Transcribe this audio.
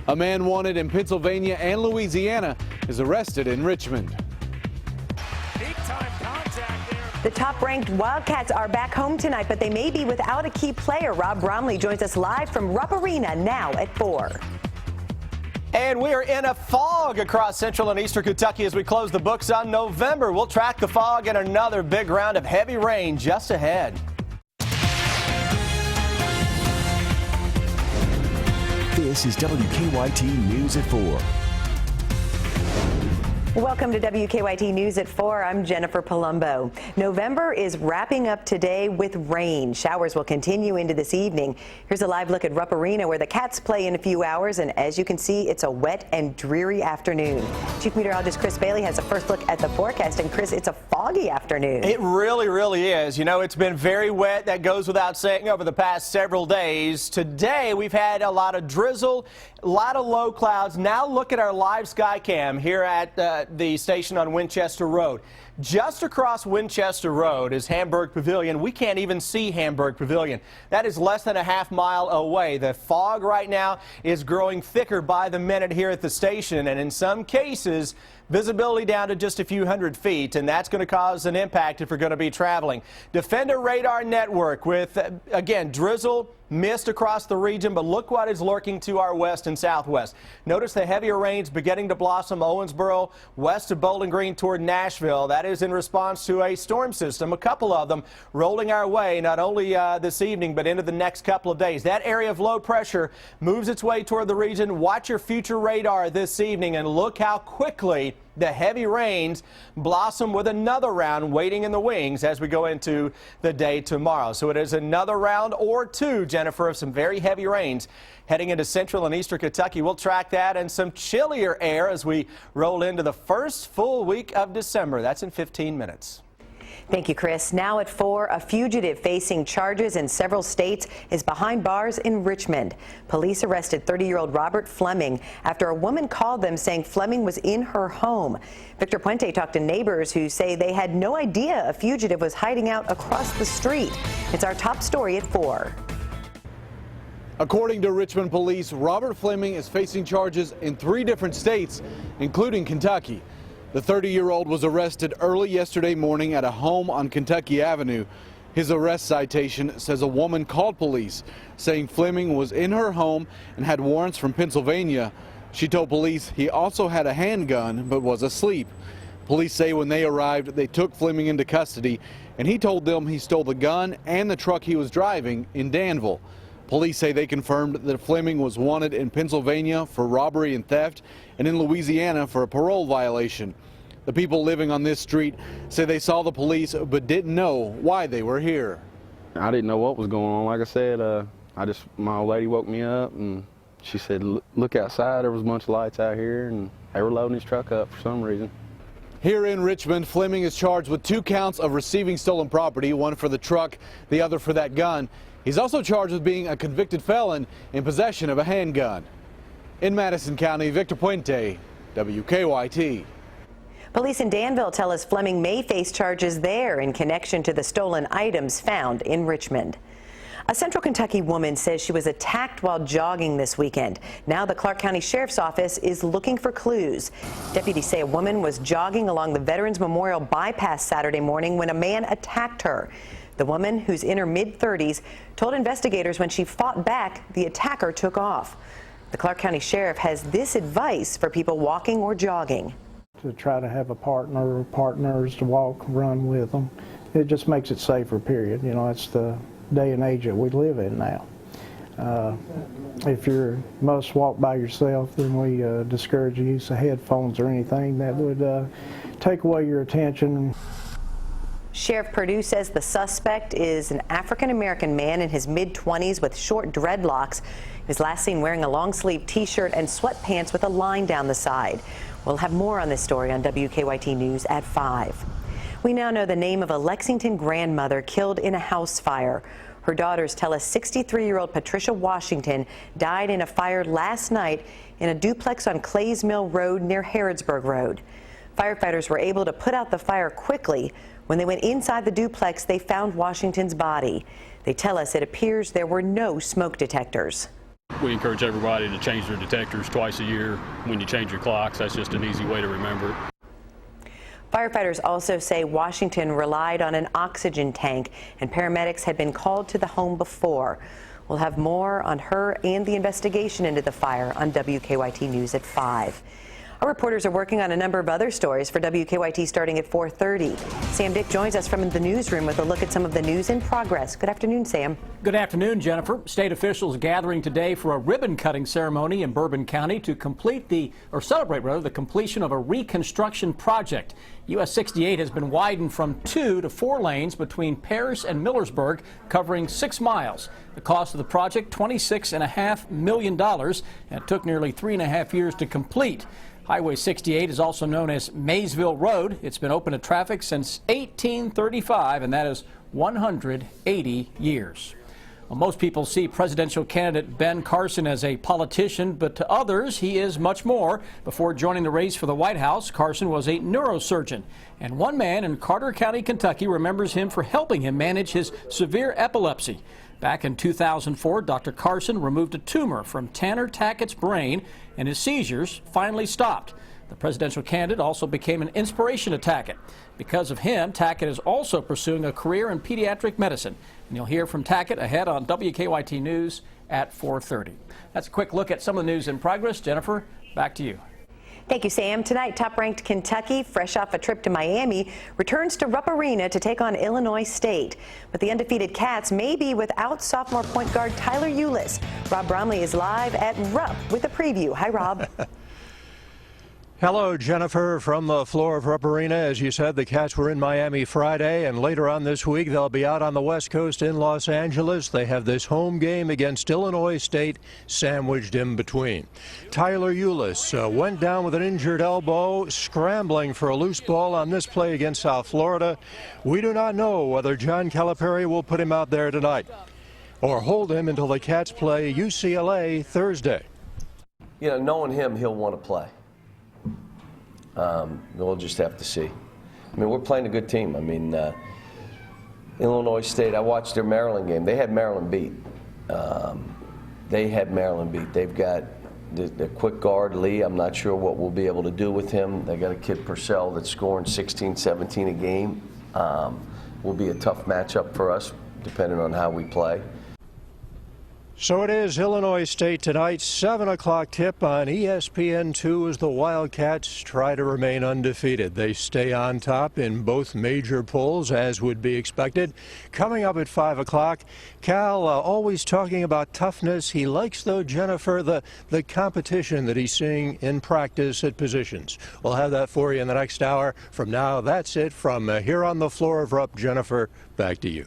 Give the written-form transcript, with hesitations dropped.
A man wanted in Pennsylvania and Louisiana is arrested in Richmond. Big-time contact there. The top-ranked Wildcats are back home tonight, but they may be without a key player. Rob Bromley joins us live from Rupp Arena now at 4. And we are in a fog across central and eastern Kentucky as we close the books on November. We'll track the fog and another big round of heavy rain just ahead. This is WKYT News at 4. Welcome to WKYT News at 4. I'm Jennifer Palumbo. November is wrapping up today with rain. Showers will continue into this evening. Here's a live look at Rupp Arena where the Cats play in a few hours, and as you can see, it's a wet and dreary afternoon. Chief Meteorologist Chris Bailey has a first look at the forecast, and Chris, it's a foggy afternoon. It really is. You know, it's been very wet. That goes without saying over the past several days. Today, we've had a lot of drizzle, a lot of low clouds. Now look at our live sky cam here at the station on Winchester Road. Just across Winchester Road is Hamburg Pavilion. We can't even see Hamburg Pavilion. That is less than a half mile away. The fog right now is growing thicker by the minute here at the station, and in some cases, visibility down to just a few hundred feet, and that's going to cause an impact if we're going to be traveling. Defender Radar Network with, again, drizzle, mist across the region, but look what is lurking to our west and southwest. Notice the heavier rains beginning to blossom Owensboro, west of Bowling Green toward Nashville. That is in response to a storm system, a couple of them rolling our way not only this evening but into the next couple of days. That area of low pressure moves its way toward the region. Watch your future radar this evening and look how quickly the heavy rains blossom with another round waiting in the wings as we go into the day tomorrow. So it is another round or two, Jennifer, of some very heavy rains heading into central and eastern Kentucky. We'll track that and some chillier air as we roll into the first full week of December. That's in 15 minutes. Thank you, Chris. Now at 4, a fugitive facing charges in several states is behind bars in Richmond. Police arrested 30-year-old Robert Fleming after a woman called them saying Fleming was in her home. Victor Puente talked to neighbors who say they had no idea a fugitive was hiding out across the street. It's our top story at 4. According to Richmond police, Robert Fleming is facing charges in 3 different states, including Kentucky. The 30-year-old was arrested early yesterday morning at a home on Kentucky Avenue. His arrest citation says a woman called police saying Fleming was in her home and had warrants from Pennsylvania. She told police he also had a handgun but was asleep. Police say when they arrived, they took Fleming into custody, and he told them he stole the gun and the truck he was driving in Danville. Police say they confirmed that Fleming was wanted in Pennsylvania for robbery and theft and in Louisiana for a parole violation. The people living on this street say they saw the police but didn't know why they were here. I didn't know what was going on. Like I said, my old lady woke me up and she said, look outside, there was a bunch of lights out here, and they were loading his truck up for some reason. Here in Richmond, Fleming is charged with 2 counts of receiving stolen property, one for the truck, the other for that gun. He's also charged with being a convicted felon in possession of a handgun. In Madison County, Victor Puente, WKYT. Police in Danville tell us Fleming may face charges there in connection to the stolen items found in Richmond. A Central Kentucky woman says she was attacked while jogging this weekend. Now the Clark County Sheriff's Office is looking for clues. Deputies say a woman was jogging along the Veterans Memorial bypass Saturday morning when a man attacked her. The woman, who's in her mid-30s, told investigators when she fought back, the attacker took off. The Clark County Sheriff has this advice for people walking or jogging. To try to have a partner or partners to walk, run with them. It just makes it safer, period. You know, it's the day and age that we live in now. If you must walk by yourself, then we discourage the use of headphones or anything that would take away your attention. Sheriff Perdue says the suspect is an African-American man in his mid-20s with short dreadlocks. He was last seen wearing a long-sleeve T-shirt and sweatpants with a line down the side. We'll have more on this story on WKYT News at 5. We now know the name of a Lexington grandmother killed in a house fire. Her daughters tell us 63-year-old Patricia Washington died in a fire last night in a duplex on Clays Mill Road near Harrodsburg Road. Firefighters were able to put out the fire quickly. When they went inside the duplex, they found Washington's body. They tell us it appears there were no smoke detectors. We encourage everybody to change their detectors twice a year. When you change your clocks, that's just an easy way to remember it. Firefighters also say Washington relied on an oxygen tank, and paramedics had been called to the home before. We'll have more on her and the investigation into the fire on WKYT News at 5. Our reporters are working on a number of other stories for WKYT starting at 4:30. Sam Dick joins us from the newsroom with a look at some of the news in progress. Good afternoon, Sam. Good afternoon, Jennifer. State officials gathering today for a ribbon-cutting ceremony in Bourbon County to celebrate the completion of a reconstruction project. US 68 has been widened from 2 to 4 lanes between Paris and Millersburg, covering 6 miles. The cost of the project, $26.5 million, and it took nearly 3.5 years to complete. Highway 68 is also known as Maysville Road. It's been open to traffic since 1835, and that is 180 years. Well, most people see presidential candidate Ben Carson as a politician, but to others, he is much more. Before joining the race for the White House, Carson was a neurosurgeon. And one man in Carter County, Kentucky, remembers him for helping him manage his severe epilepsy. Back in 2004, Dr. Carson removed a tumor from Tanner Tackett's brain, and his seizures finally stopped. The presidential candidate also became an inspiration to Tackett. Because of him, Tackett is also pursuing a career in pediatric medicine. And you'll hear from Tackett ahead on WKYT News at 4:30. That's a quick look at some of the news in progress. Jennifer, back to you. Thank you, Sam. Tonight, top-ranked Kentucky, fresh off a trip to Miami, returns to Rupp Arena to take on Illinois State. But the undefeated Cats may be without sophomore point guard Tyler Ulis. Rob Bromley is live at Rupp with a preview. Hi, Rob. Hello, Jennifer, from the floor of Rupp Arena. As you said, the Cats were in Miami Friday, and later on this week they'll be out on the West Coast in Los Angeles. They have this home game against Illinois State sandwiched in between. Tyler Ulis went down with an injured elbow, scrambling for a loose ball on this play against South Florida. We do not know whether John Calipari will put him out there tonight or hold him until the Cats play UCLA Thursday. You know, knowing him, he'll want to play. We'll just have to see. I mean, we're playing a good team. I mean, Illinois State, I watched their Maryland game. They had Maryland beat. They've got the quick guard, Lee. I'm not sure what we'll be able to do with him. They got a kid, Purcell, that's scoring 16, 17 a game. Will be a tough matchup for us, depending on how we play. So it is Illinois State tonight, 7 o'clock tip on ESPN2 as the Wildcats try to remain undefeated. They stay on top in both major polls, as would be expected. Coming up at 5 o'clock, Cal always talking about toughness. He likes, though, Jennifer, the competition that he's seeing in practice at positions. We'll have that for you in the next hour. From now, that's it from here on the floor of Rupp. Jennifer, back to you.